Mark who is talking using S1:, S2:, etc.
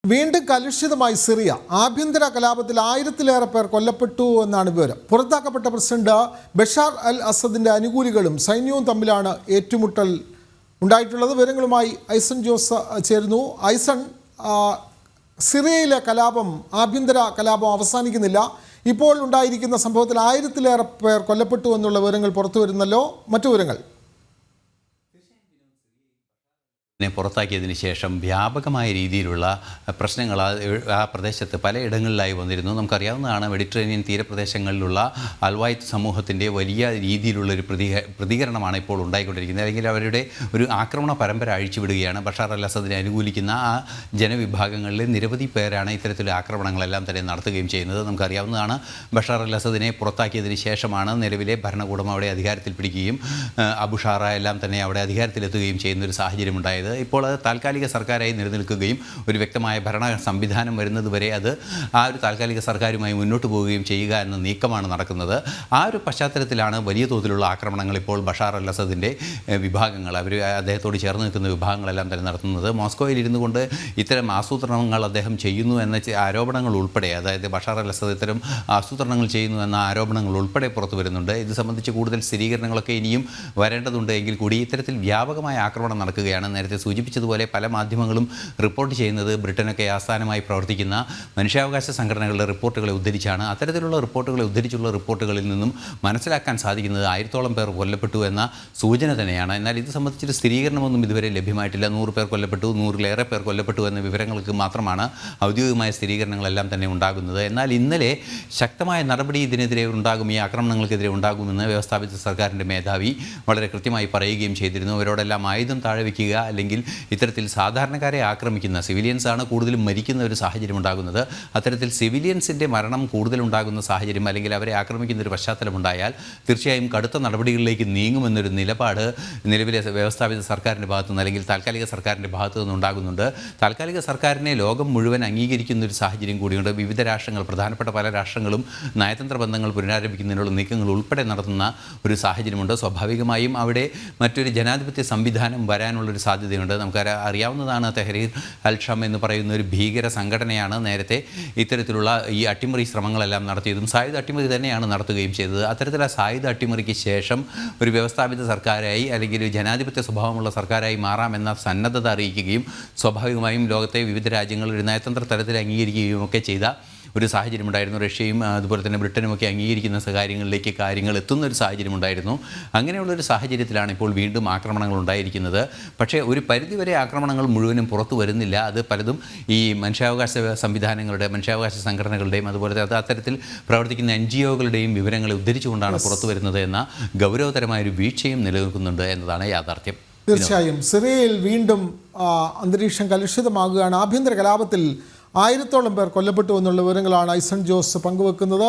S1: വീണ്ടും കലുഷിതമായി സിറിയ. ആഭ്യന്തര കലാപത്തിൽ 1000-ലേറെ പേർ കൊല്ലപ്പെട്ടു എന്നാണ് വിവരം. പുറത്താക്കപ്പെട്ട പ്രസിഡന്റ് ബഷാർ അൽ അസദിന്റെ അനുകൂലികളും സൈന്യവും തമ്മിലാണ് ഏറ്റുമുട്ടൽ ഉണ്ടായിട്ടുള്ളത്. വിവരങ്ങളുമായി ഐസൺ ജോസ് ചേരുന്നു. ഐസൺ, സിറിയയിലെ ആഭ്യന്തര കലാപം അവസാനിക്കുന്നില്ല. ഇപ്പോൾ ഉണ്ടായിരിക്കുന്ന സംഭവത്തിൽ 1000-ലേറെ പേർ കൊല്ലപ്പെട്ടു എന്നുള്ള വിവരങ്ങൾ പുറത്തു വരുന്നല്ലോ. മറ്റു വിവരങ്ങൾ?
S2: പുറത്താക്കിയതിന് ശേഷം വ്യാപകമായ രീതിയിലുള്ള പ്രശ്നങ്ങൾ ആ പ്രദേശത്ത് പലയിടങ്ങളിലായി വന്നിരുന്നു. നമുക്കറിയാവുന്നതാണ്, മെഡിറ്ററേനിയൻ തീരപ്രദേശങ്ങളിലുള്ള അൽവായ്ത്ത് സമൂഹത്തിൻ്റെ വലിയ രീതിയിലുള്ളൊരു പ്രതികരണമാണ് ഇപ്പോൾ ഉണ്ടായിക്കൊണ്ടിരിക്കുന്നത്. അല്ലെങ്കിൽ അവരുടെ ഒരു ആക്രമണ പരമ്പര അഴിച്ചുവിടുകയാണ്. ബഷാർ അൽ അസദിനെ അനുകൂലിക്കുന്ന ആ ജനവിഭാഗങ്ങളിലെ നിരവധി പേരാണ് ഇത്തരത്തിലുള്ള ആക്രമണങ്ങളെല്ലാം തന്നെ നടത്തുകയും ചെയ്യുന്നത്. നമുക്കറിയാവുന്നതാണ്, ബഷാർ അൽ അസദിനെ പുറത്താക്കിയതിന് ശേഷമാണ് നിലവിലെ ഭരണകൂടം അവിടെ അധികാരത്തിൽ പിടിക്കുകയും അബുഷാറ എല്ലാം തന്നെ അവിടെ അധികാരത്തിലെത്തുകയും ചെയ്യുന്നൊരു സാഹചര്യം ഉണ്ടായത്. ഇപ്പോൾ അത് താൽക്കാലിക സർക്കാരായി നിലനിൽക്കുകയും ഒരു വ്യക്തമായ ഭരണ സംവിധാനം വരുന്നതുവരെ അത് ആ ഒരു താൽക്കാലിക സർക്കാരുമായി മുന്നോട്ട് പോവുകയും ചെയ്യുക എന്ന നീക്കമാണ് നടക്കുന്നത്. ആ ഒരു പശ്ചാത്തലത്തിലാണ് വലിയ തോതിലുള്ള ആക്രമണങ്ങൾ ഇപ്പോൾ ബഷാർ അൽ അസദിൻ്റെ വിഭാഗങ്ങൾ, അദ്ദേഹത്തോട് ചേർന്ന് നിൽക്കുന്ന വിഭാഗങ്ങളെല്ലാം തന്നെ നടത്തുന്നത്. മോസ്കോയിൽ ഇരുന്നു കൊണ്ട് ഇത്തരം ആസൂത്രണങ്ങൾ അദ്ദേഹം ചെയ്യുന്നു എന്ന ആരോപണങ്ങൾ ഉൾപ്പെടെ, അതായത് ബഷാർ അൽ അസദ് ഇത്തരം ആസൂത്രണങ്ങൾ ചെയ്യുന്നു എന്ന ആരോപണങ്ങൾ ഉൾപ്പെടെ പുറത്തു വരുന്നുണ്ട്. ഇത് സംബന്ധിച്ച് കൂടുതൽ സ്ഥിരീകരണങ്ങളൊക്കെ ഇനിയും വരേണ്ടതുണ്ട്. എങ്കിൽ കൂടി ഇത്തരത്തിൽ വ്യാപകമായ ആക്രമണം നടക്കുകയാണ്. നേരത്തെ സൂചിപ്പിച്ചതുപോലെ പല മാധ്യമങ്ങളും റിപ്പോർട്ട് ചെയ്യുന്നത് ബ്രിട്ടനൊക്കെ ആസ്ഥാനമായി പ്രവർത്തിക്കുന്ന മനുഷ്യാവകാശ സംഘടനകളുടെ റിപ്പോർട്ടുകളെ ഉദ്ധരിച്ചാണ്. അത്തരത്തിലുള്ള റിപ്പോർട്ടുകളെ ഉദ്ധരിച്ചുള്ള റിപ്പോർട്ടുകളിൽ നിന്നും മനസ്സിലാക്കാൻ സാധിക്കുന്നത് 1000-ഓളം പേർ കൊല്ലപ്പെട്ടു എന്ന സൂചന തന്നെയാണ്. എന്നാൽ ഇത് സംബന്ധിച്ചൊരു സ്ഥിരീകരണമൊന്നും ഇതുവരെ ലഭ്യമായിട്ടില്ല. 100 പേർ കൊല്ലപ്പെട്ടു, 100-ലേറെ പേർ കൊല്ലപ്പെട്ടു എന്ന വിവരങ്ങൾക്ക് മാത്രമാണ് ഔദ്യോഗികമായ സ്ഥിരീകരണങ്ങളെല്ലാം തന്നെ ഉണ്ടാകുന്നത്. എന്നാൽ ഇന്നലെ ശക്തമായ നടപടി ഇതിനെതിരെ ഉണ്ടാകും, ഈ ആക്രമണങ്ങൾക്കെതിരെ ഉണ്ടാകുമെന്ന് വ്യവസ്ഥാപിത സർക്കാരിൻ്റെ മേധാവി വളരെ കൃത്യമായി പറയുകയും ചെയ്തിരുന്നു. അവരോടെല്ലാം ആയുധം താഴെ വയ്ക്കുക, അല്ലെങ്കിൽ ഇത്തരത്തിൽ സാധാരണക്കാരെ ആക്രമിക്കുന്ന സിവിലിയൻസാണ് കൂടുതലും മരിക്കുന്ന ഒരു സാഹചര്യം ഉണ്ടാകുന്നത്. അത്തരത്തിൽ സിവിലിയൻസിൻ്റെ മരണം കൂടുതലുണ്ടാകുന്ന സാഹചര്യം, അല്ലെങ്കിൽ അവരെ ആക്രമിക്കുന്ന ഒരു പശ്ചാത്തലം ഉണ്ടായാൽ തീർച്ചയായും കടുത്ത നടപടികളിലേക്ക് നീങ്ങുമെന്നൊരു നിലപാട് നിലവിലെ വ്യവസ്ഥാപിത സർക്കാരിൻ്റെ ഭാഗത്തുനിന്ന്, അല്ലെങ്കിൽ താൽക്കാലിക സർക്കാരിൻ്റെ ഭാഗത്തു നിന്ന് ഉണ്ടാകുന്നുണ്ട്. താൽക്കാലിക സർക്കാരിനെ ലോകം മുഴുവൻ അംഗീകരിക്കുന്ന ഒരു സാഹചര്യം കൂടിയുണ്ട്. വിവിധ രാഷ്ട്രങ്ങൾ, പ്രധാനപ്പെട്ട പല രാഷ്ട്രങ്ങളും നയതന്ത്ര ബന്ധങ്ങൾ പുനരാരംഭിക്കുന്നതിനുള്ള നീക്കങ്ങൾ ഉൾപ്പെടെ നടത്തുന്ന ഒരു സാഹചര്യമുണ്ട്. സ്വാഭാവികമായും അവിടെ മറ്റൊരു ജനാധിപത്യ സംവിധാനം വരാനുള്ളൊരു സാധ്യതയുണ്ട്. നമുക്ക് അറിയാവുന്നതാണ്, തെഹരീർ അൽ ഷം എന്ന് പറയുന്ന ഒരു ഭീകര സംഘടനയാണ് നേരത്തെ ഇത്തരത്തിലുള്ള ഈ അട്ടിമറി ശ്രമങ്ങളെല്ലാം നടത്തിയതും സായുധ അട്ടിമറി തന്നെയാണ് നടത്തുകയും ചെയ്തത്. അത്തരത്തിൽ ആ സായുധ അട്ടിമറിക്ക് ശേഷം ഒരു വ്യവസ്ഥാപിത സർക്കാരായി, അല്ലെങ്കിൽ ഒരു ജനാധിപത്യ സ്വഭാവമുള്ള സർക്കാരായി മാറാമെന്ന സന്നദ്ധത അറിയിക്കുകയും സ്വാഭാവികമായും ലോകത്തെ വിവിധ രാജ്യങ്ങൾ ഒരു നയതന്ത്ര തലത്തിൽ അംഗീകരിക്കുകയും ഒക്കെ ചെയ്ത ഒരു സാഹചര്യമുണ്ടായിരുന്നു. റഷ്യയും അതുപോലെ തന്നെ ബ്രിട്ടനുമൊക്കെ അംഗീകരിക്കുന്ന കാര്യങ്ങളിലേക്ക് കാര്യങ്ങൾ എത്തുന്ന ഒരു സാഹചര്യമുണ്ടായിരുന്നു. അങ്ങനെയുള്ളൊരു സാഹചര്യത്തിലാണ് ഇപ്പോൾ വീണ്ടും ആക്രമണങ്ങൾ ഉണ്ടായിരിക്കുന്നത്. പക്ഷേ ഒരു പരിധിവരെ ആക്രമണങ്ങൾ മുഴുവനും പുറത്തു വരുന്നില്ല. അത് പലതും ഈ മനുഷ്യാവകാശ സംവിധാനങ്ങളുടെ, മനുഷ്യാവകാശ സംഘടനകളുടെയും അതുപോലെ അത്തരത്തിൽ പ്രവർത്തിക്കുന്ന NGO-കളുടെയും വിവരങ്ങളെ ഉദ്ധരിച്ചുകൊണ്ടാണ് പുറത്തു വരുന്നത് എന്ന ഗൗരവതരമായൊരു വീഴ്ചയും നിലനിൽക്കുന്നുണ്ട് എന്നതാണ് യാഥാർത്ഥ്യം.
S1: തീർച്ചയായും സിറിയയിൽ വീണ്ടും അന്തരീക്ഷം കലുഷിതമാകുകയാണ്. ആഭ്യന്തര കലാപത്തിൽ 1000-ഓളം പേർ കൊല്ലപ്പെട്ടു എന്നുള്ള വിവരങ്ങളാണ് ഐസൺ ജോസ് പങ്കുവെക്കുന്നത്.